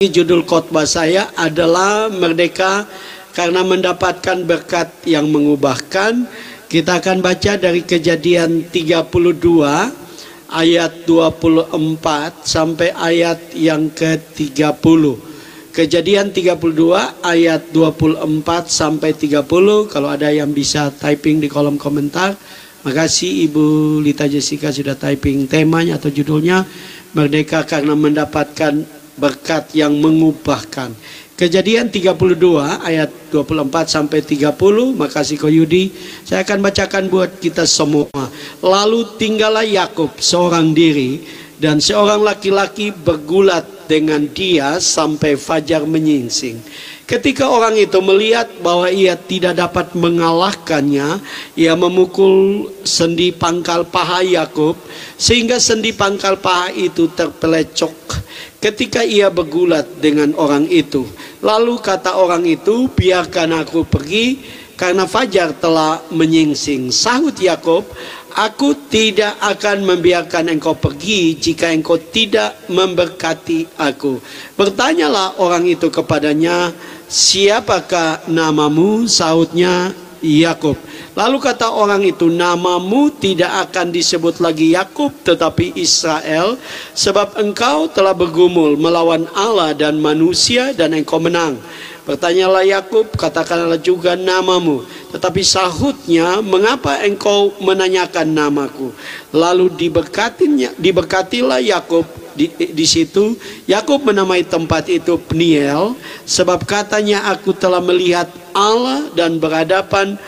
Judul khotbah saya adalah Merdeka karena mendapatkan berkat yang mengubahkan. Kita akan baca dari Kejadian 32 ayat 24 sampai ayat yang ke-30. Kejadian 32 ayat 24 sampai 30. Kalau ada yang bisa typing di kolom komentar. Makasih Ibu Lita Jessica sudah typing temanya atau judulnya Merdeka karena mendapatkan berkat yang mengubahkan. Kejadian 32 ayat 24 sampai 30. Makasih Ko Yudi. Saya akan bacakan buat kita semua. Lalu tinggallah Yakub seorang diri, dan seorang laki-laki bergulat dengan dia sampai fajar menyingsing. Ketika orang itu melihat bahwa ia tidak dapat mengalahkannya, ia memukul sendi pangkal paha Yakub sehingga sendi pangkal paha itu terpelecok ketika ia bergulat dengan orang itu. Lalu kata orang itu, biarkan aku pergi karena fajar telah menyingsing. Sahut Yakub, aku tidak akan membiarkan engkau pergi jika engkau tidak memberkati aku. Bertanyalah orang itu kepadanya, siapakah namamu? Sahutnya, Yakub. Lalu kata orang itu, namamu tidak akan disebut lagi Yakub tetapi Israel, sebab engkau telah bergumul melawan Allah dan manusia dan engkau menang. Bertanyalah Yakub, katakanlah juga namamu. Tetapi sahutnya, mengapa engkau menanyakan namaku? Lalu diberkatilah Yakub di situ. Yakub menamai tempat itu Peniel, sebab katanya, aku telah melihat Allah dan berhadapan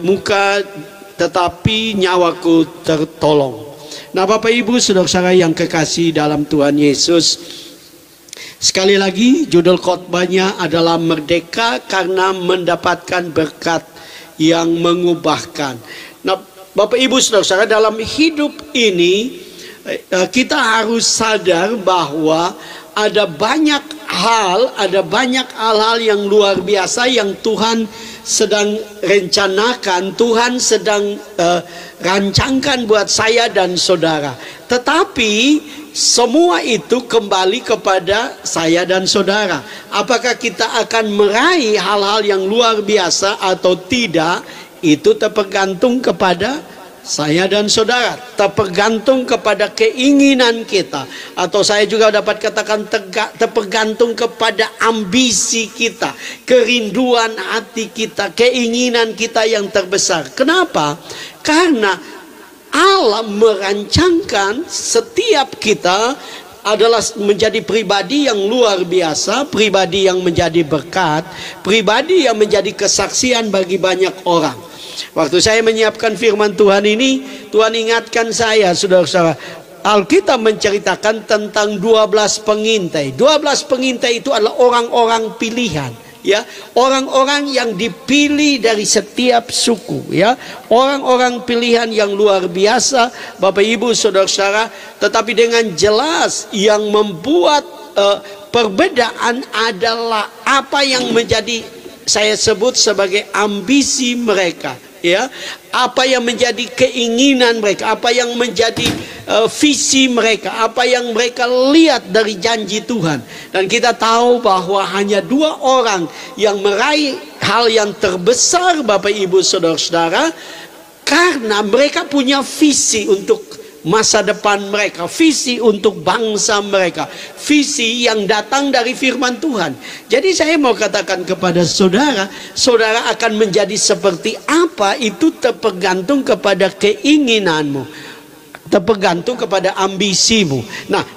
muka, tetapi nyawaku tertolong. Nah, Bapak Ibu saudara-saudara yang kekasih dalam Tuhan Yesus, sekali lagi judul khotbahnya adalah Merdeka karena mendapatkan berkat yang mengubahkan. Nah, Bapak Ibu saudara-saudara, dalam hidup ini kita harus sadar bahwa ada banyak hal-hal yang luar biasa yang Tuhan sedang rencanakan, Tuhan sedang rancangkan buat saya dan saudara. Tetapi semua itu kembali kepada saya dan saudara. Apakah kita akan meraih hal-hal yang luar biasa atau tidak, itu tergantung kepada saya dan saudara, tergantung kepada keinginan kita, atau saya juga dapat katakan tergantung kepada ambisi kita, kerinduan hati kita, keinginan kita yang terbesar. Kenapa? Karena Allah merancangkan setiap kita adalah menjadi pribadi yang luar biasa, pribadi yang menjadi berkat, pribadi yang menjadi kesaksian bagi banyak orang. Waktu saya menyiapkan firman Tuhan ini, Tuhan ingatkan saya, saudara-saudara, Alkitab menceritakan tentang 12 pengintai. 12 pengintai itu adalah orang-orang pilihan, ya, orang-orang yang dipilih dari setiap suku, ya, orang-orang pilihan yang luar biasa, Bapak Ibu saudara-saudara. Tetapi dengan jelas yang membuat perbedaan adalah apa yang menjadi, saya sebut sebagai ambisi mereka, ya, apa yang menjadi keinginan mereka, apa yang menjadi visi mereka, apa yang mereka lihat dari janji Tuhan. Dan kita tahu bahwa hanya 2 orang yang meraih hal yang terbesar, Bapak Ibu saudara-saudara, karena mereka punya visi untuk masa depan mereka, visi untuk bangsa mereka, visi yang datang dari firman Tuhan. Jadi saya mau katakan kepada saudara, saudara akan menjadi seperti apa itu tergantung kepada keinginanmu, tergantung kepada ambisimu. Nah,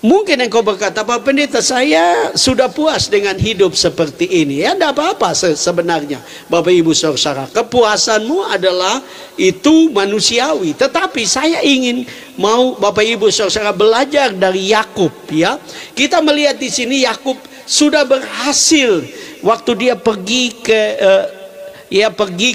mungkin engkau berkata, Pak Pendeta, saya sudah puas dengan hidup seperti ini. Ya, tidak apa-apa sebenarnya, Bapak Ibu saudara. Kepuasanmu adalah itu manusiawi. Tetapi saya ingin mau Bapak Ibu saudara belajar dari Yakub, ya. Kita melihat di sini Yakub sudah berhasil waktu dia pergi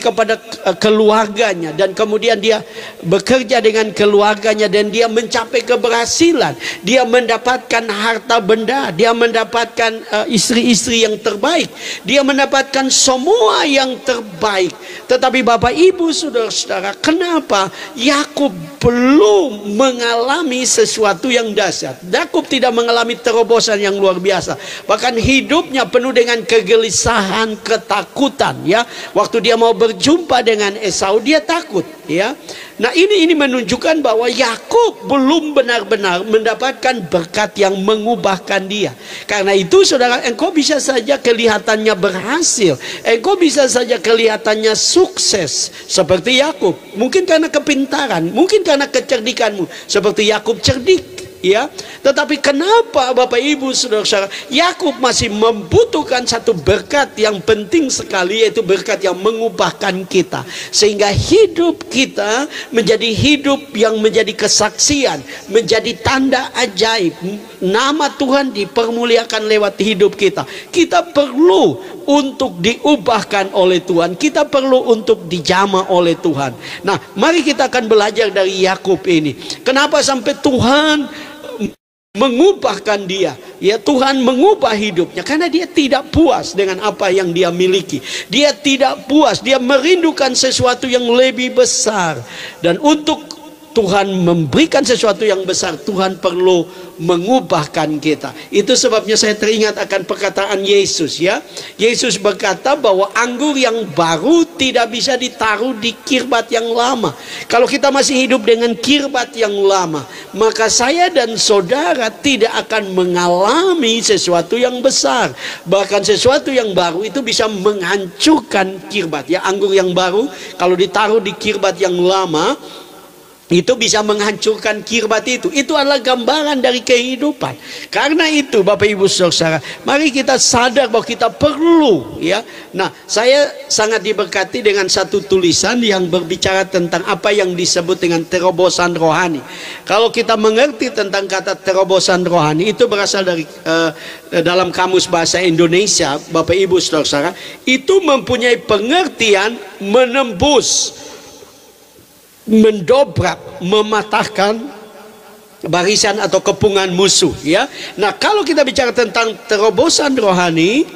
kepada keluarganya, dan kemudian dia bekerja dengan keluarganya, dan dia mencapai keberhasilan. Dia mendapatkan harta benda, dia mendapatkan istri-istri yang terbaik, dia mendapatkan semua yang terbaik. Tetapi Bapak Ibu saudara-saudara, kenapa Yakub belum mengalami sesuatu yang dahsyat. Yakub tidak mengalami terobosan yang luar biasa. Bahkan hidupnya penuh dengan kegelisahan, ketakutan, ya. Waktu dia mau berjumpa dengan Esau, dia takut, ya. Nah, ini menunjukkan bahwa Yakub belum benar-benar mendapatkan berkat yang mengubahkan dia. Karena itu, saudara, engkau bisa saja kelihatannya berhasil, engkau bisa saja kelihatannya sukses seperti Yakub. Mungkin karena kepintaran, mungkin karena kecerdikanmu seperti Yakub cerdik, ya. Tetapi kenapa Bapak Ibu Saudara-saudara, Yakub masih membutuhkan satu berkat yang penting sekali, yaitu berkat yang mengubahkan kita, sehingga hidup kita menjadi hidup yang menjadi kesaksian, menjadi tanda ajaib. Nama Tuhan dipermuliakan lewat hidup kita. Kita perlu untuk diubahkan oleh Tuhan, kita perlu untuk dijamah oleh Tuhan. Nah, mari kita akan belajar dari Yakub ini. Kenapa sampai Tuhan mengubahkan dia, ya. Tuhan mengubah hidupnya karena dia tidak puas dengan apa yang dia miliki. Dia tidak puas, dia merindukan sesuatu yang lebih besar. Dan untuk Tuhan memberikan sesuatu yang besar, Tuhan perlu mengubahkan kita. Itu sebabnya saya teringat akan perkataan Yesus, ya. Yesus berkata bahwa anggur yang baru tidak bisa ditaruh di kirbat yang lama. Kalau kita masih hidup dengan kirbat yang lama, maka saya dan saudara tidak akan mengalami sesuatu yang besar. Bahkan sesuatu yang baru itu bisa menghancurkan kirbat, ya. Anggur yang baru kalau ditaruh di kirbat yang lama, itu bisa menghancurkan kirbat itu. Itu adalah gambaran dari kehidupan. Karena itu Bapak Ibu Saudara, mari kita sadar bahwa kita perlu, ya. Nah, saya sangat diberkati dengan satu tulisan yang berbicara tentang apa yang disebut dengan terobosan rohani. Kalau kita mengerti tentang kata terobosan rohani, itu berasal dari dalam kamus bahasa Indonesia, Bapak Ibu Saudara, itu mempunyai pengertian menembus, mendobrak, mematahkan barisan atau kepungan musuh, ya. Nah, kalau kita bicara tentang terobosan rohani,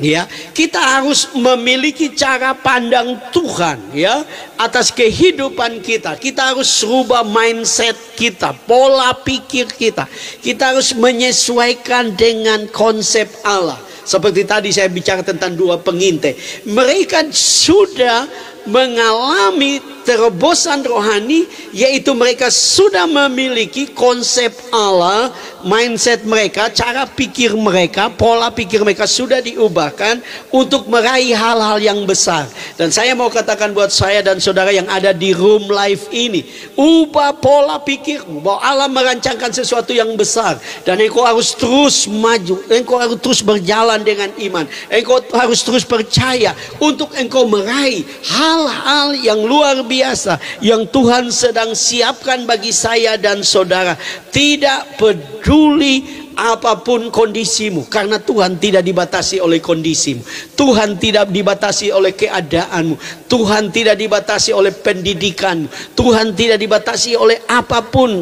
ya, kita harus memiliki cara pandang Tuhan, ya, atas kehidupan kita. Kita harus rubah mindset kita, pola pikir kita. Kita harus menyesuaikan dengan konsep Allah. Seperti tadi saya bicara tentang dua pengintai, mereka sudah mengalami terobosan rohani, yaitu mereka sudah memiliki konsep Allah, mindset mereka, cara pikir mereka, pola pikir mereka sudah diubahkan untuk meraih hal-hal yang besar. Dan saya mau katakan buat saya dan saudara yang ada di room live ini, ubah pola pikirmu bahwa Allah merancangkan sesuatu yang besar, dan engkau harus terus maju, engkau harus terus berjalan dengan iman, engkau harus terus percaya untuk engkau meraih hal-hal yang luar biasa yang Tuhan sedang siapkan bagi saya dan saudara. Tidak peduli apapun kondisimu, karena Tuhan tidak dibatasi oleh kondisimu, Tuhan tidak dibatasi oleh keadaanmu, Tuhan tidak dibatasi oleh pendidikanmu, Tuhan tidak dibatasi oleh apapun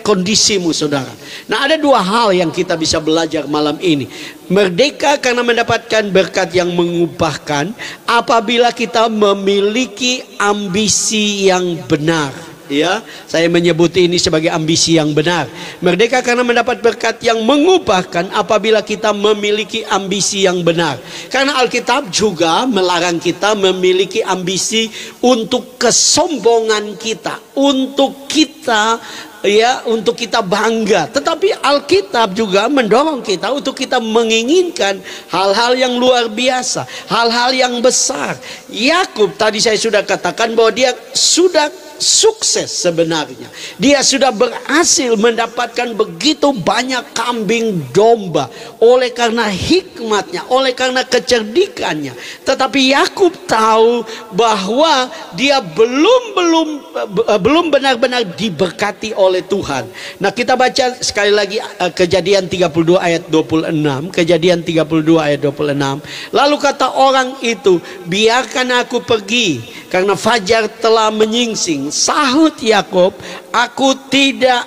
kondisimu, saudara. Nah, ada dua hal yang kita bisa belajar malam ini. Merdeka karena mendapatkan berkat yang mengubahkan apabila kita memiliki ambisi yang benar. Ya, saya menyebut ini sebagai ambisi yang benar. Merdeka karena mendapat berkat yang mengubahkan apabila kita memiliki ambisi yang benar. Karena Alkitab juga melarang kita memiliki ambisi untuk kesombongan kita, untuk kita, ya, untuk kita bangga. Tetapi Alkitab juga mendorong kita untuk kita menginginkan hal-hal yang luar biasa, hal-hal yang besar. Yakub tadi saya sudah katakan bahwa dia sudah sukses sebenarnya. Dia sudah berhasil mendapatkan begitu banyak kambing domba oleh karena hikmatnya, oleh karena kecerdikannya. Tetapi Yakub tahu bahwa dia belum benar-benar diberkati oleh Tuhan. Nah, kita baca sekali lagi Kejadian 32 ayat 26. Kejadian 32 ayat 26. Lalu kata orang itu, biarkan aku pergi karena fajar telah menyingsing. Sahut Yakub, aku tidak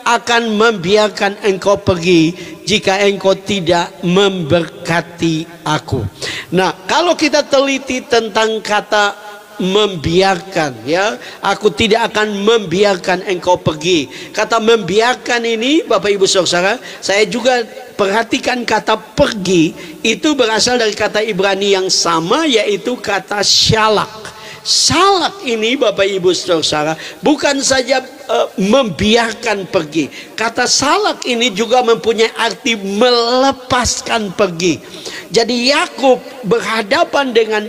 akan membiarkan engkau pergi jika engkau tidak memberkati aku. Nah, kalau kita teliti tentang kata membiarkan, ya. Aku tidak akan membiarkan engkau pergi. Kata membiarkan ini, Bapak Ibu Saudara, saya juga perhatikan kata pergi itu berasal dari kata Ibrani yang sama, yaitu kata syalak. Salak ini, Bapak Ibu Saudara, bukan saja membiarkan pergi. Kata salak ini juga mempunyai arti melepaskan pergi. Jadi Yakub berhadapan dengan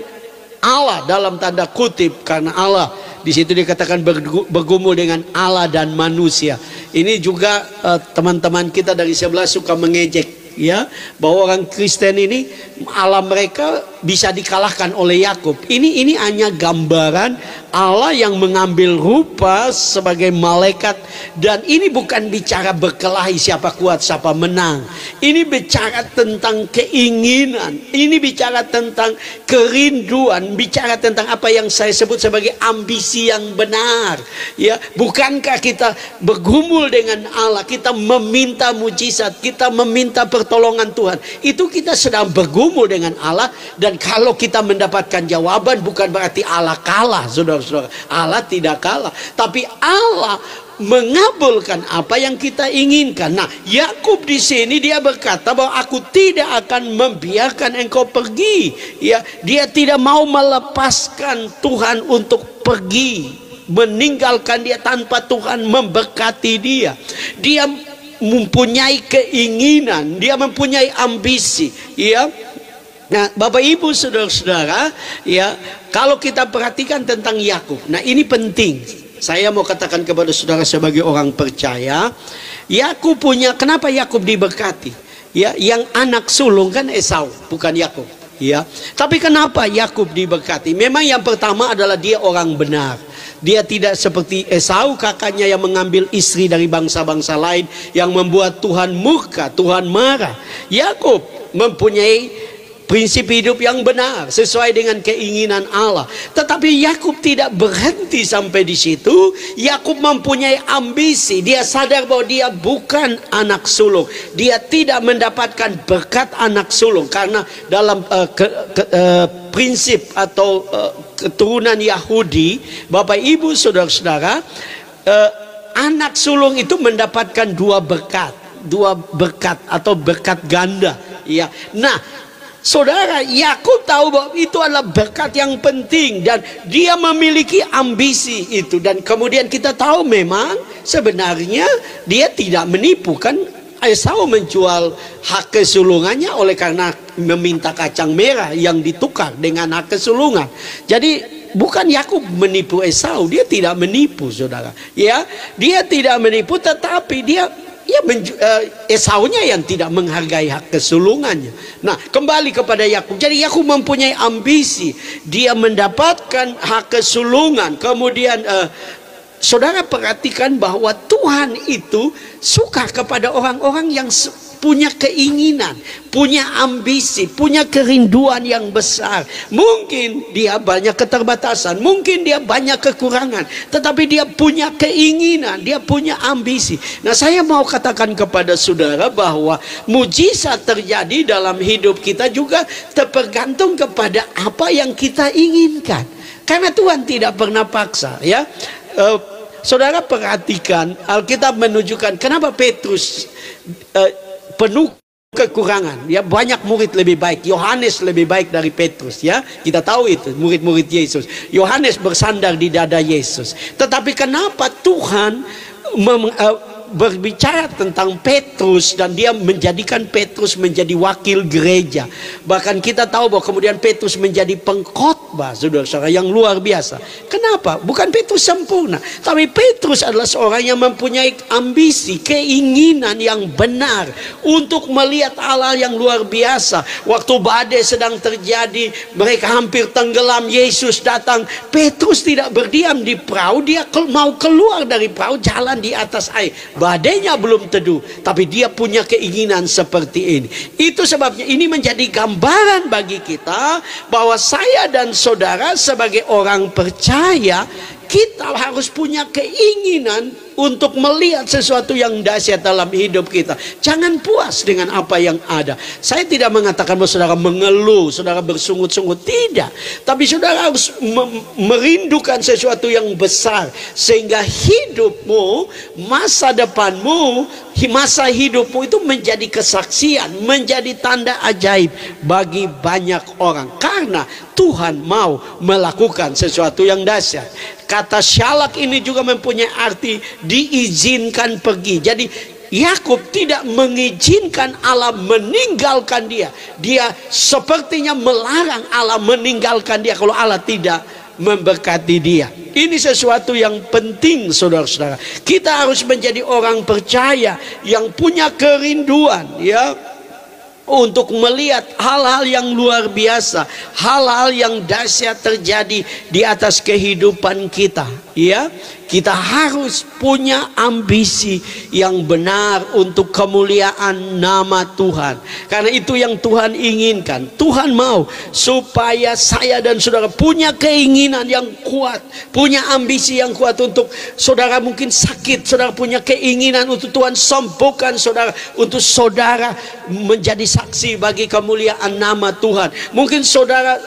Allah dalam tanda kutip, karena Allah di situ dikatakan bergumul dengan Allah dan manusia. Ini juga teman-teman kita dari sebelah suka mengejek, ya, bahwa orang Kristen ini Allah mereka bisa dikalahkan oleh Yakub. Ini hanya gambaran Allah yang mengambil rupa sebagai malaikat, dan ini bukan bicara berkelahi siapa kuat siapa menang. Ini bicara tentang keinginan, ini bicara tentang kerinduan, bicara tentang apa yang saya sebut sebagai ambisi yang benar, ya. Bukankah kita bergumul dengan Allah, kita meminta mujizat, kita meminta pertolongan Tuhan, itu kita sedang bergumul dengan Allah. Dan kalau kita mendapatkan jawaban, bukan berarti Allah kalah, saudara-saudara. Allah tidak kalah, tapi Allah mengabulkan apa yang kita inginkan. Nah, Yakub di sini dia berkata bahwa aku tidak akan membiarkan engkau pergi, ya. Dia tidak mau melepaskan Tuhan untuk pergi, meninggalkan dia tanpa Tuhan memberkati dia. Dia mempunyai keinginan, dia mempunyai ambisi, ya. Nah, Bapak Ibu Saudara-saudara, ya, kalau kita perhatikan tentang Yakub, nah ini penting. Saya mau katakan kepada saudara sebagai orang percaya, Yakub punya, kenapa Yakub diberkati? Ya, yang anak sulung kan Esau, bukan Yakub, ya. Tapi kenapa Yakub diberkati? Memang yang pertama adalah dia orang benar. Dia tidak seperti Esau kakaknya yang mengambil istri dari bangsa-bangsa lain, yang membuat Tuhan murka, Tuhan marah. Yakub mempunyai prinsip hidup yang benar sesuai dengan keinginan Allah. Tetapi Yakub tidak berhenti sampai di situ. Yakub mempunyai ambisi. Dia sadar bahwa dia bukan anak sulung. Dia tidak mendapatkan berkat anak sulung, karena dalam prinsip atau keturunan Yahudi, Bapak Ibu Saudara-saudara, anak sulung itu mendapatkan dua berkat atau berkat ganda, ya. Nah, saudara, Yakub tahu bahwa itu adalah berkat yang penting, dan dia memiliki ambisi itu. Dan kemudian kita tahu memang sebenarnya dia tidak menipu, kan. Esau menjual hak kesulungannya oleh karena meminta kacang merah yang ditukar dengan hak kesulungan. Jadi bukan Yakub menipu Esau, dia tidak menipu, saudara, ya. Dia tidak menipu, tetapi dia Esaunya yang tidak menghargai hak kesulungannya. Nah, kembali kepada Yakub. Jadi Yakub mempunyai ambisi, dia mendapatkan hak kesulungan. Kemudian saudara perhatikan bahwa Tuhan itu suka kepada orang-orang yang punya keinginan, punya ambisi, punya kerinduan yang besar. Mungkin dia banyak keterbatasan, mungkin dia banyak kekurangan, tetapi dia punya keinginan, dia punya ambisi. Nah, saya mau katakan kepada saudara bahwa mujizat terjadi dalam hidup kita juga tergantung kepada apa yang kita inginkan. Karena Tuhan tidak pernah paksa, ya. Saudara perhatikan, Alkitab menunjukkan kenapa Petrus penuh kekurangan, ya. Banyak murid lebih baik, Yohanes lebih baik dari Petrus, ya. Kita tahu itu, murid-murid Yesus. Yohanes bersandar di dada Yesus. Tetapi kenapa Tuhan berbicara tentang Petrus, dan dia menjadikan Petrus menjadi wakil gereja? Bahkan kita tahu bahwa kemudian Petrus menjadi pengkhotbah, saudara-saudara, yang luar biasa. Kenapa? Bukan Petrus sempurna, tapi Petrus adalah seorang yang mempunyai ambisi, keinginan yang benar untuk melihat Allah yang luar biasa. Waktu badai sedang terjadi, mereka hampir tenggelam, Yesus datang. Petrus tidak berdiam di perahu, dia mau keluar dari perahu, jalan di atas air. Badainya belum teduh, tapi dia punya keinginan seperti ini. Itu sebabnya ini menjadi gambaran bagi kita bahwa saya dan saudara sebagai orang percaya, kita harus punya keinginan untuk melihat sesuatu yang dahsyat dalam hidup kita. Jangan puas dengan apa yang ada. Saya tidak mengatakan bahwa saudara mengeluh, saudara bersungut-sungut, tidak. Tapi saudara harus merindukan sesuatu yang besar, sehingga hidupmu, masa depanmu, masa hidupmu itu menjadi kesaksian, menjadi tanda ajaib bagi banyak orang. Karena Tuhan mau melakukan sesuatu yang dahsyat. Kata syalak ini juga mempunyai arti diizinkan pergi. Jadi Yakub tidak mengizinkan Allah meninggalkan dia. Dia sepertinya melarang Allah meninggalkan dia kalau Allah tidak memberkati dia. Ini sesuatu yang penting, saudara-saudara. Kita harus menjadi orang percaya yang punya kerinduan, ya, untuk melihat hal-hal yang luar biasa, hal-hal yang dahsyat terjadi di atas kehidupan kita, ya. Kita harus punya ambisi yang benar untuk kemuliaan nama Tuhan. Karena itu yang Tuhan inginkan. Tuhan mau supaya saya dan saudara punya keinginan yang kuat, punya ambisi yang kuat. Untuk saudara mungkin sakit, saudara punya keinginan untuk Tuhan sembuhkan saudara, untuk saudara menjadi saksi bagi kemuliaan nama Tuhan. Mungkin saudara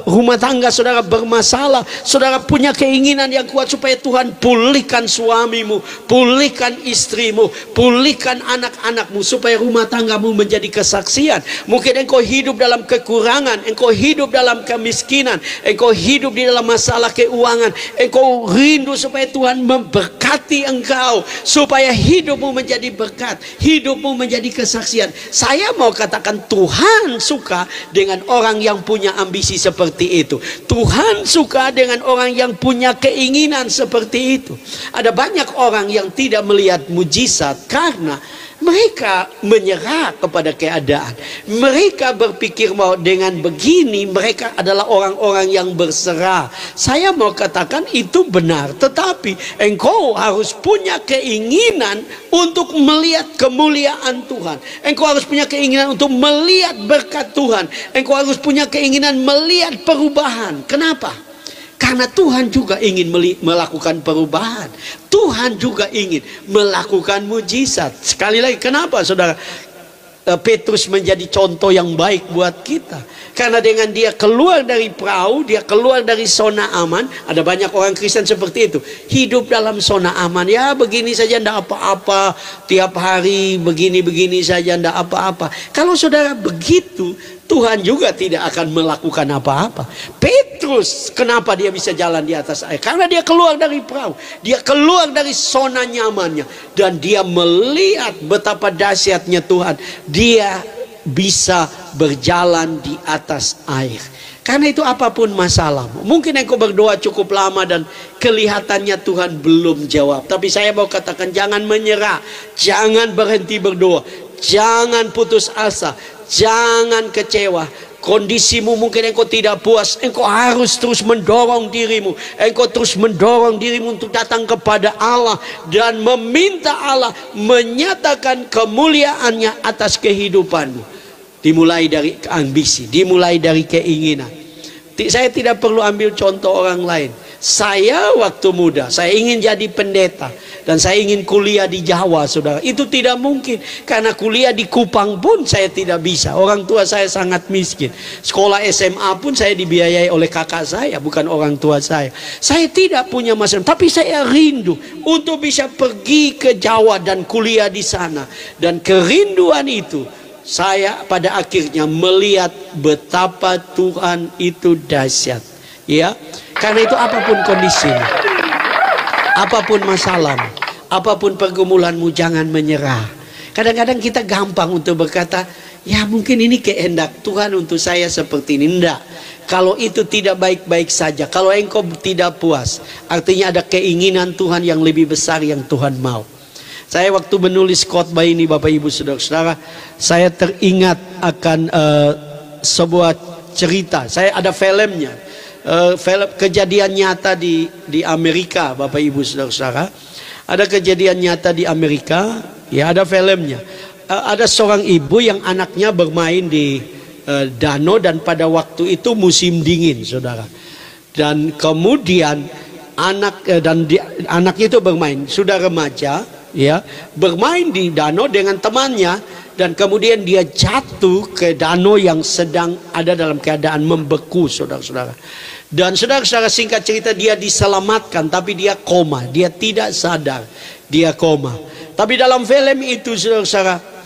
rumah tangga saudara bermasalah, saudara punya keinginan yang kuat supaya Tuhan pulihkan suamimu, pulihkan istrimu, pulihkan anak-anakmu, supaya rumah tanggamu menjadi kesaksian. Mungkin engkau hidup dalam kekurangan, engkau hidup dalam kemiskinan, engkau hidup di dalam masalah keuangan, engkau rindu supaya Tuhan memberkati engkau, supaya hidupmu menjadi berkat, hidupmu menjadi kesaksian. Saya mau katakan, Tuhan suka dengan orang yang punya ambisi seperti itu. Tuhan suka dengan orang yang punya keinginan seperti itu. Ada banyak orang yang tidak melihat mujizat karena mereka menyerah kepada keadaan. Mereka berpikir bahwa dengan begini mereka adalah orang-orang yang berserah. Saya mau katakan itu benar, tetapi engkau harus punya keinginan untuk melihat kemuliaan Tuhan. Engkau harus punya keinginan untuk melihat berkat Tuhan. Engkau harus punya keinginan melihat perubahan. Kenapa? Karena Tuhan juga ingin melakukan perubahan. Tuhan juga ingin melakukan mujizat. Sekali lagi, kenapa saudara Petrus menjadi contoh yang baik buat kita? Karena dengan dia keluar dari perahu, dia keluar dari zona aman. Ada banyak orang Kristen seperti itu, hidup dalam zona aman. Ya begini saja, tidak apa-apa. Tiap hari begini-begini saja, tidak apa-apa. Kalau saudara begitu, Tuhan juga tidak akan melakukan apa-apa. Petrus, kenapa dia bisa jalan di atas air? Karena dia keluar dari perahu, dia keluar dari zona nyamannya, dan dia melihat betapa dahsyatnya Tuhan. Dia bisa berjalan di atas air. Karena itu apapun masalahmu, mungkin engkau berdoa cukup lama dan kelihatannya Tuhan belum jawab, tapi saya mau katakan, jangan menyerah, jangan berhenti berdoa, jangan putus asa, jangan kecewa. Kondisimu mungkin engkau tidak puas, engkau harus terus mendorong dirimu, engkau terus mendorong dirimu untuk datang kepada Allah dan meminta Allah menyatakan kemuliaannya atas kehidupanmu. Dimulai dari ambisi, dimulai dari keinginan. Saya tidak perlu ambil contoh orang lain. Saya waktu muda, saya ingin jadi pendeta, dan saya ingin kuliah di Jawa, saudara. Itu tidak mungkin, karena kuliah di Kupang pun saya tidak bisa. Orang tua saya sangat miskin. Sekolah SMA pun saya dibiayai oleh kakak saya, bukan orang tua saya. Saya tidak punya masalah, tapi saya rindu untuk bisa pergi ke Jawa dan kuliah di sana. Dan kerinduan itu, saya pada akhirnya melihat betapa Tuhan itu dahsyat, ya. Karena itu apapun kondisimu, apapun masalahmu, apapun pergumulanmu, jangan menyerah. Kadang-kadang kita gampang untuk berkata, ya mungkin ini kehendak Tuhan untuk saya seperti ini. Enggak. Kalau itu tidak baik-baik saja, kalau engkau tidak puas, artinya ada keinginan Tuhan yang lebih besar yang Tuhan mau. Saya waktu menulis khotbah ini, Bapak Ibu Saudara-saudara, saya teringat akan sebuah cerita. Saya ada filmnya, film kejadian nyata di Amerika, Bapak Ibu Saudara-saudara. Ada kejadian nyata di Amerika, ya, ada filmnya. Ada seorang ibu yang anaknya bermain di danau, dan pada waktu itu musim dingin, saudara. Dan kemudian anaknya itu bermain, sudah remaja, ya, bermain di danau dengan temannya, dan kemudian dia jatuh ke danau yang sedang ada dalam keadaan membeku, saudara-saudara. Dan saudara-saudara, singkat cerita, dia diselamatkan, tapi dia koma, dia tidak sadar, dia koma. Tapi dalam film itu, saudara-saudara,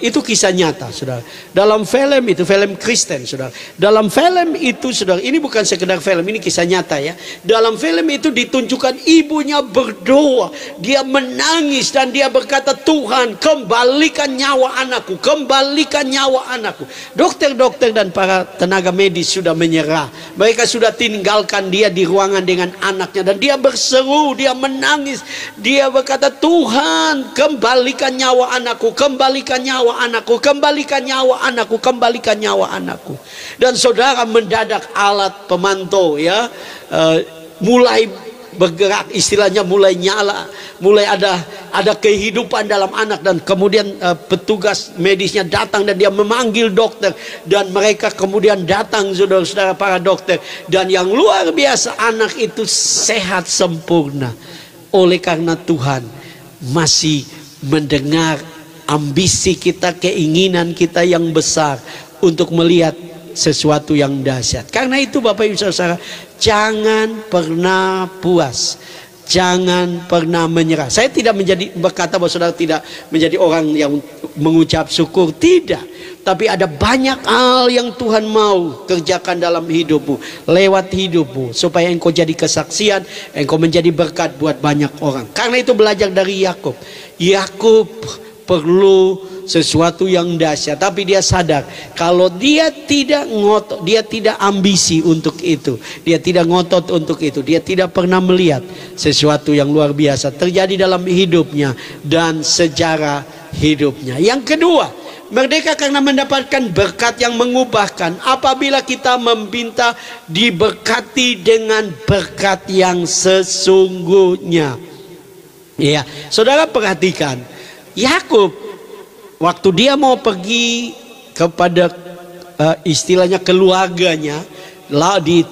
itu kisah nyata, saudara. Dalam film itu, film Kristen, saudara. Dalam film itu, saudara, ini bukan sekedar film, ini kisah nyata, ya. Dalam film itu ditunjukkan ibunya berdoa, dia menangis dan dia berkata, Tuhan, kembalikan nyawa anakku, kembalikan nyawa anakku. Dokter-dokter dan para tenaga medis sudah menyerah. Mereka sudah tinggalkan dia di ruangan dengan anaknya, dan dia berseru, dia menangis, dia berkata, Tuhan, kembalikan nyawa anakku, kembalikan nyawa anakku, kembalikan nyawa anakku, kembalikan nyawa anakku. Dan saudara, mendadak alat pemantau, ya, mulai bergerak, istilahnya mulai nyala, mulai ada kehidupan dalam anak. Dan kemudian petugas medisnya datang dan dia memanggil dokter, dan mereka kemudian datang, saudara-saudara, para dokter, dan yang luar biasa, anak itu sehat sempurna. Oleh karena Tuhan masih mendengar ambisi kita, keinginan kita yang besar untuk melihat sesuatu yang dahsyat. Karena itu Bapak Ibu Saudara, jangan pernah puas, jangan pernah menyerah. Saya tidak berkata bahwa saudara tidak menjadi orang yang mengucap syukur, tidak. Tapi ada banyak hal yang Tuhan mau kerjakan dalam hidupmu, lewat hidupmu, supaya engkau jadi kesaksian, engkau menjadi berkat buat banyak orang. Karena itu belajar dari Yakub. Yakub perlu sesuatu yang dahsyat, tapi dia sadar kalau dia tidak ngotot, dia tidak ambisi untuk itu, dia tidak ngotot untuk itu, dia tidak pernah melihat sesuatu yang luar biasa terjadi dalam hidupnya dan sejarah hidupnya. Yang kedua, merdeka karena mendapatkan berkat yang mengubahkan. Apabila kita meminta diberkati dengan berkat yang sesungguhnya. Ya, saudara perhatikan, Yakub waktu dia mau pergi kepada istilahnya keluarganya lah di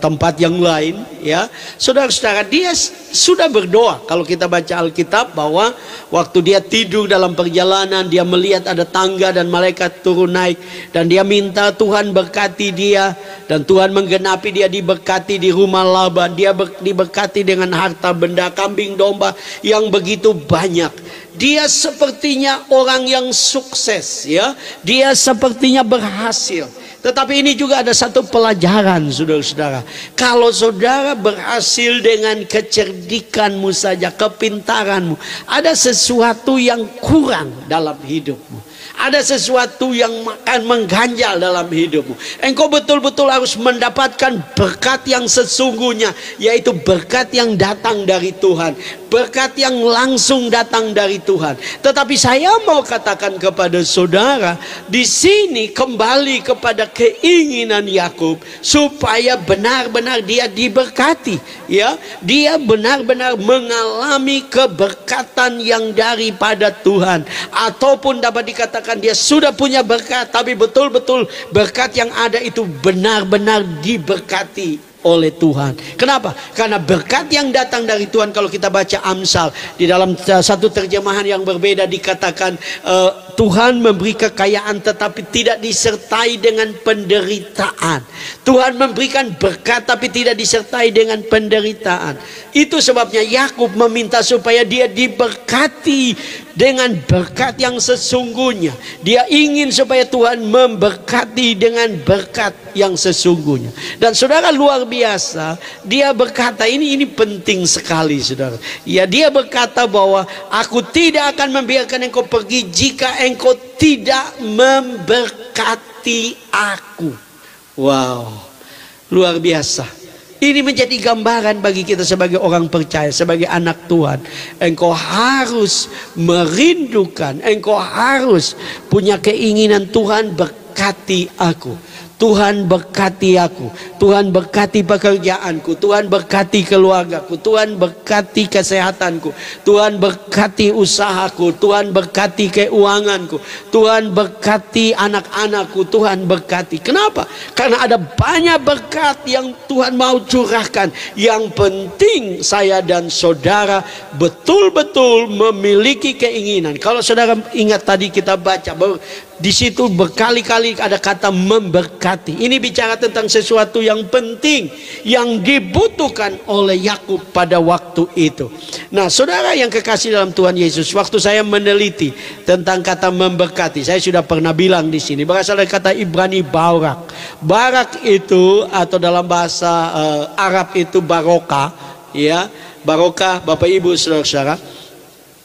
tempat yang lain, ya, saudara-saudara, dia sudah berdoa. Kalau kita baca Alkitab, bahwa waktu dia tidur dalam perjalanan, dia melihat ada tangga dan malaikat turun naik, dan dia minta Tuhan berkati dia, dan Tuhan menggenapi dia, diberkati di rumah Laban, dia diberkati dengan harta benda, kambing domba yang begitu banyak. Dia sepertinya orang yang sukses, ya, dia sepertinya berhasil. Tetapi ini juga ada satu pelajaran, saudara-saudara. Kalau saudara berhasil dengan kecerdikanmu saja, kepintaranmu, ada sesuatu yang kurang dalam hidupmu. Ada sesuatu yang akan mengganjal dalam hidupmu. Engkau betul-betul harus mendapatkan berkat yang sesungguhnya, yaitu berkat yang datang dari Tuhan, berkat yang langsung datang dari Tuhan. Tetapi saya mau katakan kepada saudara, di sini kembali kepada keinginan Yakub supaya benar-benar dia diberkati, ya, dia benar-benar mengalami keberkatan yang daripada Tuhan, ataupun dapat dikatakan dia sudah punya berkat, tapi betul-betul berkat yang ada itu benar-benar diberkati oleh Tuhan. Kenapa? Karena berkat yang datang dari Tuhan, kalau kita baca Amsal, di dalam satu terjemahan yang berbeda dikatakan Tuhan memberi kekayaan tetapi tidak disertai dengan penderitaan. Tuhan memberikan berkat tapi tidak disertai dengan penderitaan. Itu sebabnya Yakub meminta supaya dia diberkati dengan berkat yang sesungguhnya. Dia ingin supaya Tuhan memberkati dengan berkat yang sesungguhnya. Dan saudara, luar biasa, dia berkata, ini penting sekali, saudara. Ya, dia berkata bahwa aku tidak akan membiarkan engkau pergi jika engkau tidak memberkati aku. Wow, luar biasa. Ini menjadi gambaran bagi kita sebagai orang percaya, sebagai anak Tuhan. Engkau harus merindukan, engkau harus punya keinginan, Tuhan berkati aku. Tuhan berkati aku, Tuhan berkati pekerjaanku, Tuhan berkati keluargaku, Tuhan berkati kesehatanku, Tuhan berkati usahaku, Tuhan berkati keuanganku, Tuhan berkati anak-anakku, Tuhan berkati. Kenapa? Karena ada banyak berkat yang Tuhan mau curahkan. Yang penting saya dan saudara betul-betul memiliki keinginan. Kalau saudara ingat tadi kita baca bahwa di situ berkali-kali ada kata memberkati. Ini bicara tentang sesuatu yang penting yang dibutuhkan oleh Yakub pada waktu itu. Nah, saudara yang kekasih dalam Tuhan Yesus, waktu saya meneliti tentang kata memberkati, saya sudah pernah bilang di sini berasal dari kata Ibrani barak. Barak itu atau dalam bahasa Arab itu barokah, ya. Barokah, Bapak Ibu saudara-saudara.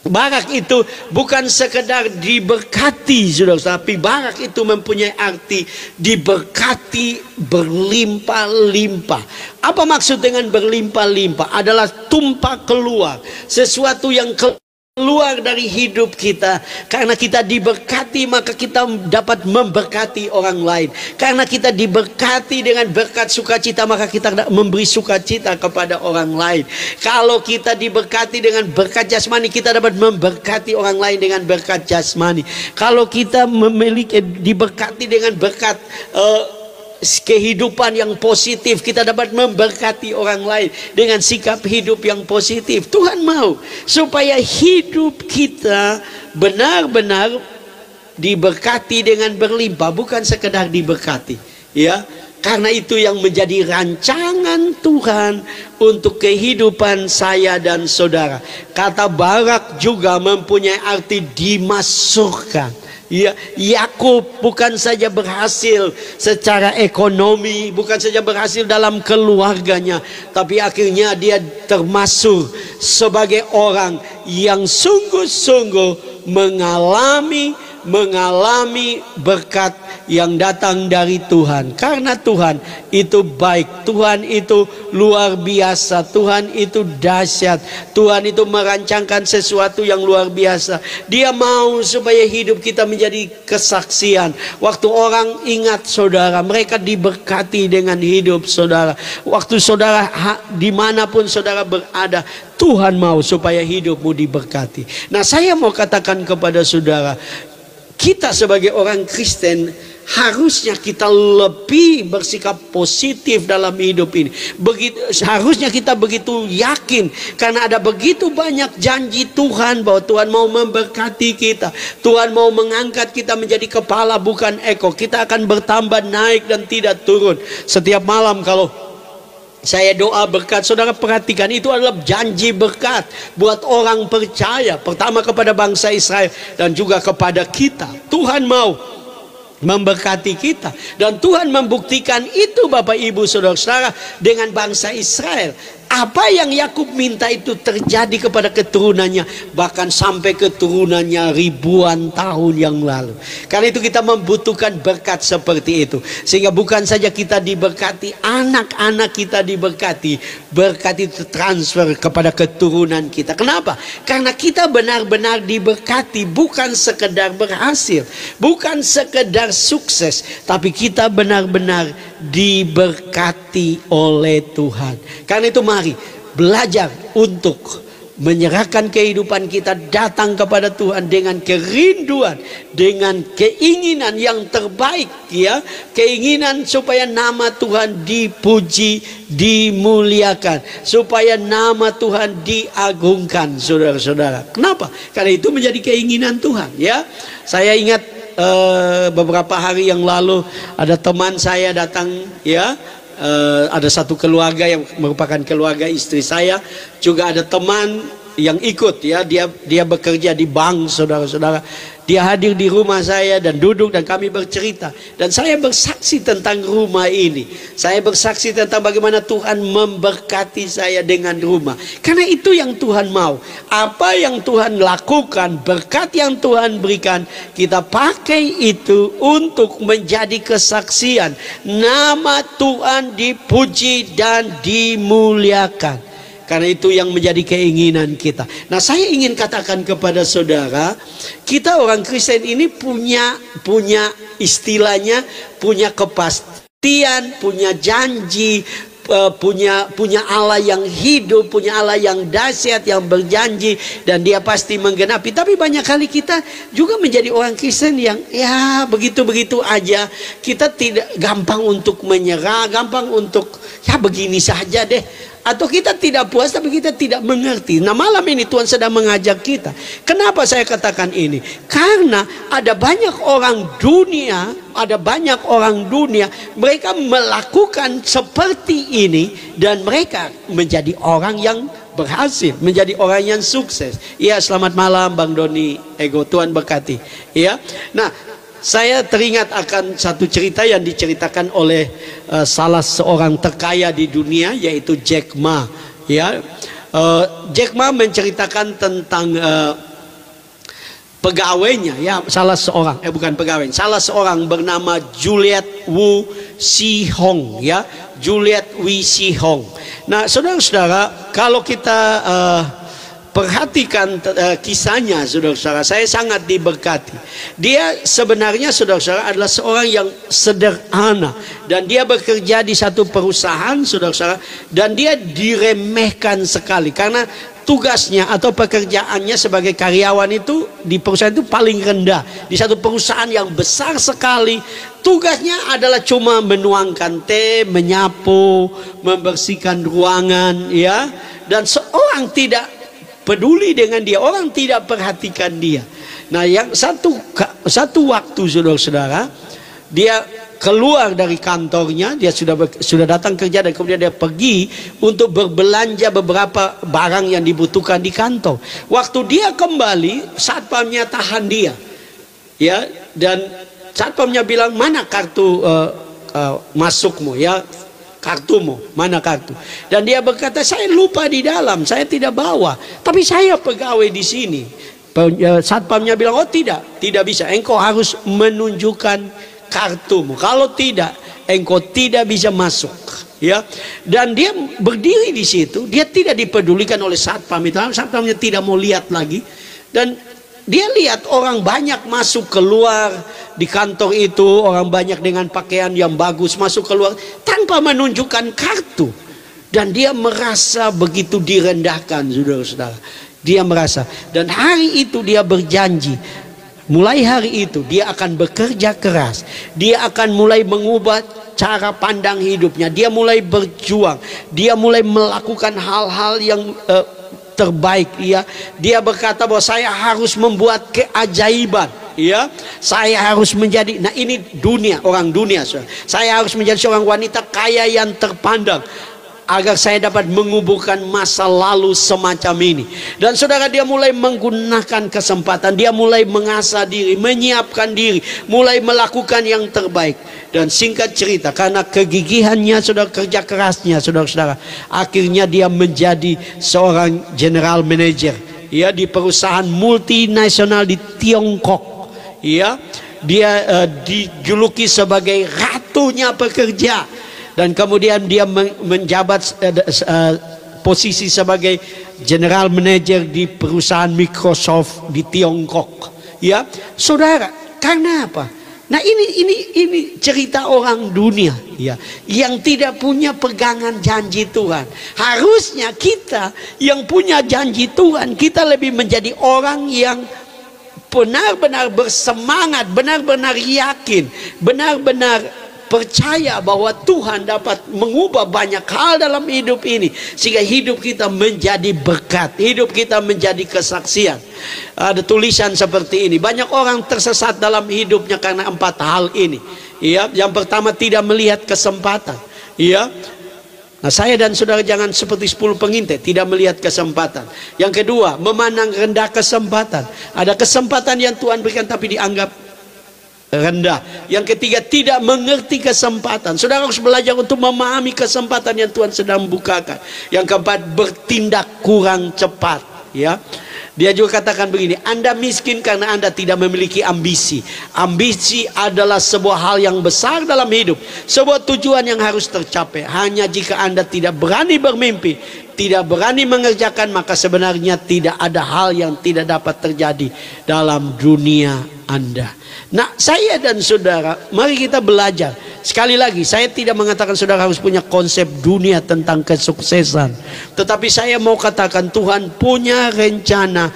Barak itu bukan sekedar diberkati, saudara, tapi barak itu mempunyai arti diberkati berlimpah-limpah. Apa maksud dengan berlimpah-limpah? Adalah tumpah keluar, sesuatu yang keluar dari hidup kita. Karena kita diberkati, maka kita dapat memberkati orang lain. Karena kita diberkati dengan berkat sukacita, maka kita memberi sukacita kepada orang lain. Kalau kita diberkati dengan berkat jasmani, kita dapat memberkati orang lain dengan berkat jasmani. Kalau kita memiliki diberkati dengan berkat kehidupan yang positif, kita dapat memberkati orang lain dengan sikap hidup yang positif. Tuhan mau supaya hidup kita benar-benar diberkati dengan berlimpah, bukan sekedar diberkati, ya. Karena itu yang menjadi rancangan Tuhan untuk kehidupan saya dan saudara. Kata barak juga mempunyai arti dimasukkan. Ya, Yakub bukan saja berhasil secara ekonomi, bukan saja berhasil dalam keluarganya, tapi akhirnya dia termasuk sebagai orang yang sungguh-sungguh mengalami berkat yang datang dari Tuhan. Karena Tuhan itu baik, Tuhan itu luar biasa, Tuhan itu dahsyat, Tuhan itu merancangkan sesuatu yang luar biasa. Dia mau supaya hidup kita menjadi kesaksian. Waktu orang ingat saudara, mereka diberkati dengan hidup saudara. Waktu saudara dimanapun saudara berada, Tuhan mau supaya hidupmu diberkati. Nah, saya mau katakan kepada saudara, kita sebagai orang Kristen harusnya kita lebih bersikap positif dalam hidup ini. Harusnya kita begitu yakin, karena ada begitu banyak janji Tuhan bahwa Tuhan mau memberkati kita. Tuhan mau mengangkat kita menjadi kepala bukan ekor. Kita akan bertambah naik dan tidak turun. Setiap malam kalau saya doa berkat, saudara perhatikan, itu adalah janji berkat buat orang percaya. Pertama kepada bangsa Israel dan juga kepada kita. Tuhan mau memberkati kita, dan Tuhan membuktikan itu Bapak Ibu saudara-saudara dengan bangsa Israel. Apa yang Yakub minta itu terjadi kepada keturunannya, bahkan sampai keturunannya ribuan tahun yang lalu. Karena itu kita membutuhkan berkat seperti itu, sehingga bukan saja kita diberkati, anak-anak kita diberkati, berkat itu transfer kepada keturunan kita. Kenapa? Karena kita benar-benar diberkati, bukan sekedar berhasil, bukan sekedar sukses, tapi kita benar-benar diberkati oleh Tuhan. Karena itu mari belajar untuk menyerahkan kehidupan kita datang kepada Tuhan dengan kerinduan, dengan keinginan yang terbaik, ya, keinginan supaya nama Tuhan dipuji, dimuliakan, supaya nama Tuhan diagungkan, saudara-saudara. Kenapa? Karena itu menjadi keinginan Tuhan, ya. Saya ingat beberapa hari yang lalu ada teman saya datang, ya. Ada satu keluarga yang merupakan keluarga istri saya, juga ada teman yang ikut, ya, dia bekerja di bank, saudara-saudara. Dia hadir di rumah saya dan duduk dan kami bercerita, dan saya bersaksi tentang rumah ini. Saya bersaksi tentang bagaimana Tuhan memberkati saya dengan rumah. Karena itu yang Tuhan mau. Apa yang Tuhan lakukan, berkat yang Tuhan berikan, kita pakai itu untuk menjadi kesaksian. Nama Tuhan dipuji dan dimuliakan. Karena itu yang menjadi keinginan kita. Nah, saya ingin katakan kepada saudara, kita orang Kristen ini punya istilahnya, punya kepastian. punya janji, punya Allah yang hidup, punya Allah yang dahsyat, yang berjanji, dan dia pasti menggenapi. Tapi banyak kali kita juga menjadi orang Kristen yang ya begitu-begitu aja. Kita tidak gampang untuk menyerah, gampang untuk ya begini saja deh. Atau kita tidak puas tapi kita tidak mengerti. Nah, malam ini Tuhan sedang mengajak kita. Kenapa saya katakan ini? Karena ada banyak orang dunia, mereka melakukan seperti ini dan mereka menjadi orang yang berhasil, menjadi orang yang sukses. Ya, selamat malam Bang Doni Ego, Tuhan berkati. Ya. Nah, saya teringat akan satu cerita yang diceritakan oleh salah seorang terkaya di dunia, yaitu Jack Ma. Ya, Jack Ma menceritakan tentang pegawainya, ya, salah seorang bernama Juliet Wu Si Hong, ya, Juliet Wu Si Hong. Nah, saudara-saudara, kalau kita perhatikan kisahnya, saudara-saudara, saya sangat diberkati. Dia sebenarnya, saudara-saudara, adalah seorang yang sederhana, dan dia bekerja di satu perusahaan, saudara-saudara, dan dia diremehkan sekali karena tugasnya atau pekerjaannya sebagai karyawan itu di perusahaan itu paling rendah. Di satu perusahaan yang besar sekali, tugasnya adalah cuma menuangkan teh, menyapu, membersihkan ruangan, ya, dan seorang tidak peduli dengan dia, orang tidak perhatikan dia. Nah, yang satu waktu, saudara-saudara, dia keluar dari kantornya, dia sudah datang kerja, dan kemudian dia pergi untuk berbelanja beberapa barang yang dibutuhkan di kantor. Waktu dia kembali, satpamnya tahan dia, ya, dan satpamnya bilang, mana kartu masukmu, ya, kartumu, mana kartu? Dan dia berkata, saya lupa di dalam, saya tidak bawa, tapi saya pegawai di sini. Satpamnya bilang, oh tidak bisa, engkau harus menunjukkan kartumu, kalau tidak engkau tidak bisa masuk, ya. Dan dia berdiri di situ, dia tidak dipedulikan oleh satpam itu. Satpamnya tidak mau lihat lagi, dan dia lihat orang banyak masuk keluar di kantor itu, orang banyak dengan pakaian yang bagus masuk keluar tanpa menunjukkan kartu, dan dia merasa begitu direndahkan, saudara-saudara. Dia merasa, dan hari itu dia berjanji, mulai hari itu dia akan bekerja keras, dia akan mulai mengubah cara pandang hidupnya, dia mulai berjuang, dia mulai melakukan hal-hal yang terbaik, ya. Dia berkata bahwa saya harus membuat keajaiban, ya, saya harus menjadi, nah ini dunia, orang dunia, saya harus menjadi seorang wanita kaya yang terpandang agar saya dapat menguburkan masa lalu semacam ini. Dan saudara, dia mulai menggunakan kesempatan, dia mulai mengasah diri, menyiapkan diri, mulai melakukan yang terbaik. Dan singkat cerita, karena kegigihannya, saudara, kerja kerasnya, saudara-saudara, akhirnya dia menjadi seorang general manager, ya, di perusahaan multinasional di Tiongkok, ya. Dia dijuluki sebagai ratunya pekerja, dan kemudian dia menjabat posisi sebagai general manager di perusahaan Microsoft di Tiongkok, ya, saudara. Karena apa? Nah, ini cerita orang dunia, ya, yang tidak punya pegangan janji Tuhan. Harusnya kita yang punya janji Tuhan, kita lebih menjadi orang yang benar-benar bersemangat, benar-benar yakin, benar-benar percaya bahwa Tuhan dapat mengubah banyak hal dalam hidup ini, sehingga hidup kita menjadi berkat, hidup kita menjadi kesaksian. Ada tulisan seperti ini, banyak orang tersesat dalam hidupnya karena 4 hal ini, ya. Yang pertama, tidak melihat kesempatan, ya. Nah, saya dan saudara jangan seperti 10 pengintai, tidak melihat kesempatan. Yang kedua, memandang rendah kesempatan. Ada kesempatan yang Tuhan berikan tapi dianggap rendah. Yang ketiga, tidak mengerti kesempatan. Saudara harus belajar untuk memahami kesempatan yang Tuhan sedang bukakan. Yang keempat, bertindak kurang cepat, ya. Dia juga katakan begini, Anda miskin karena Anda tidak memiliki ambisi. Ambisi adalah sebuah hal yang besar dalam hidup, sebuah tujuan yang harus tercapai. Hanya jika Anda tidak berani bermimpi, tidak berani mengerjakan, maka sebenarnya tidak ada hal yang tidak dapat terjadi dalam dunia Anda. Nah, saya dan saudara, mari kita belajar Sekali lagi, saya tidak mengatakan saudara harus punya konsep dunia tentang kesuksesan, tetapi saya mau katakan Tuhan punya rencana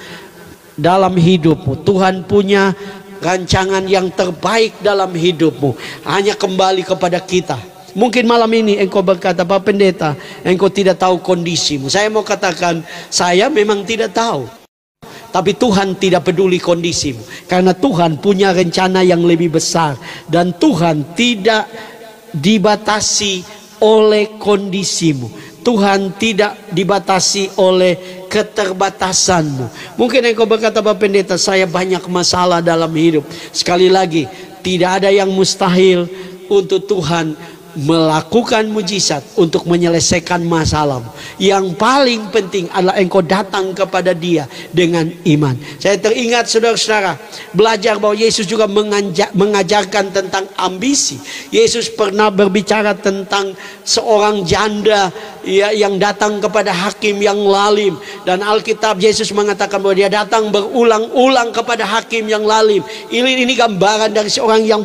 dalam hidupmu. Tuhan punya rancangan yang terbaik dalam hidupmu. Hanya kembali kepada kita. Mungkin malam ini engkau berkata, Pak Pendeta, engkau tidak tahu kondisimu. Saya mau katakan, saya memang tidak tahu. Tapi Tuhan tidak peduli kondisimu, karena Tuhan punya rencana yang lebih besar. Dan Tuhan tidak dibatasi oleh kondisimu. Tuhan tidak dibatasi oleh keterbatasanmu. Mungkin engkau berkata, Pak Pendeta, saya banyak masalah dalam hidup. Sekali lagi, tidak ada yang mustahil untuk Tuhan melakukan mujizat untuk menyelesaikan masalahmu. Yang paling penting adalah engkau datang kepada Dia dengan iman. Saya teringat saudara-saudara, belajar bahwa Yesus juga mengajarkan tentang ambisi. Yesus pernah berbicara tentang seorang janda yang datang kepada hakim yang lalim, dan Alkitab Yesus mengatakan bahwa dia datang berulang-ulang kepada hakim yang lalim. Ini gambaran dari seorang yang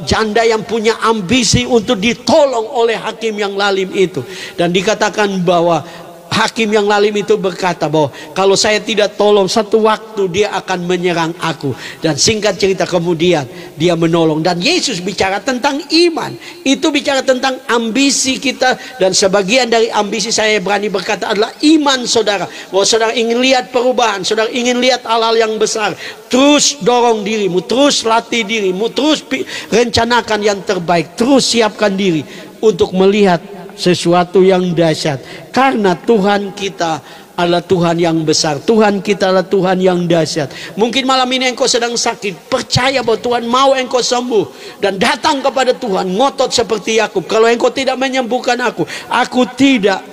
janda yang punya ambisi untuk ditolong oleh hakim yang lalim itu. Dan dikatakan bahwa hakim yang lalim itu berkata bahwa kalau saya tidak tolong, satu waktu dia akan menyerang aku. Dan singkat cerita, kemudian dia menolong. Dan Yesus bicara tentang iman, itu bicara tentang ambisi kita. Dan sebagian dari ambisi, saya berani berkata, adalah iman saudara. Bahwa saudara ingin lihat perubahan, saudara ingin lihat hal-hal yang besar. Terus dorong dirimu, terus latih dirimu, terus rencanakan yang terbaik, terus siapkan diri untuk melihat sesuatu yang dahsyat. Karena Tuhan kita adalah Tuhan yang besar, Tuhan kita adalah Tuhan yang dahsyat. Mungkin malam ini engkau sedang sakit, percaya bahwa Tuhan mau engkau sembuh, dan datang kepada Tuhan, ngotot seperti Yakub. Kalau engkau tidak menyembuhkan aku tidak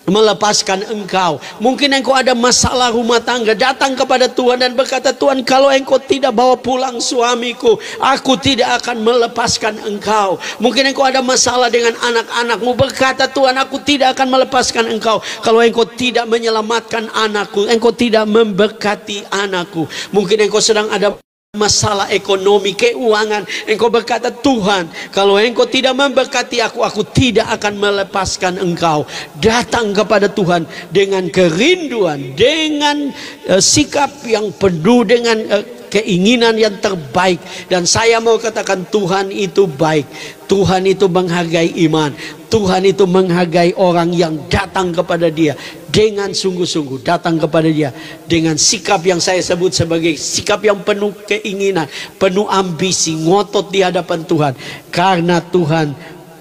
melepaskan engkau. Mungkin engkau ada masalah rumah tangga, datang kepada Tuhan dan berkata, Tuhan, kalau engkau tidak bawa pulang suamiku, aku tidak akan melepaskan engkau. Mungkin engkau ada masalah dengan anak-anakmu, berkata, Tuhan, aku tidak akan melepaskan engkau kalau engkau tidak menyelamatkan anakku, engkau tidak memberkati anakku. Mungkin engkau sedang ada masalah ekonomi, keuangan, engkau berkata, Tuhan, kalau engkau tidak memberkati aku tidak akan melepaskan engkau. Datang kepada Tuhan dengan kerinduan, dengan sikap yang penuh dengan keinginan yang terbaik. Dan saya mau katakan, Tuhan itu baik, Tuhan itu menghargai iman, Tuhan itu menghargai orang yang datang kepada Dia dengan sungguh-sungguh, datang kepada Dia dengan sikap yang saya sebut sebagai sikap yang penuh keinginan, penuh ambisi, ngotot di hadapan Tuhan. Karena Tuhan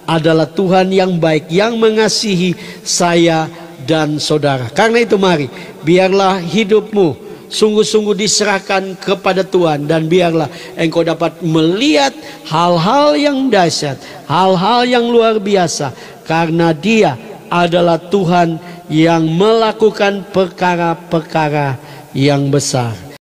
adalah Tuhan yang baik, yang mengasihi saya dan saudara. Karena itu mari, biarlah hidupmu sungguh-sungguh diserahkan kepada Tuhan, dan biarlah engkau dapat melihat hal-hal yang dahsyat, hal-hal yang luar biasa, karena Dia adalah Tuhan yang melakukan perkara-perkara yang besar.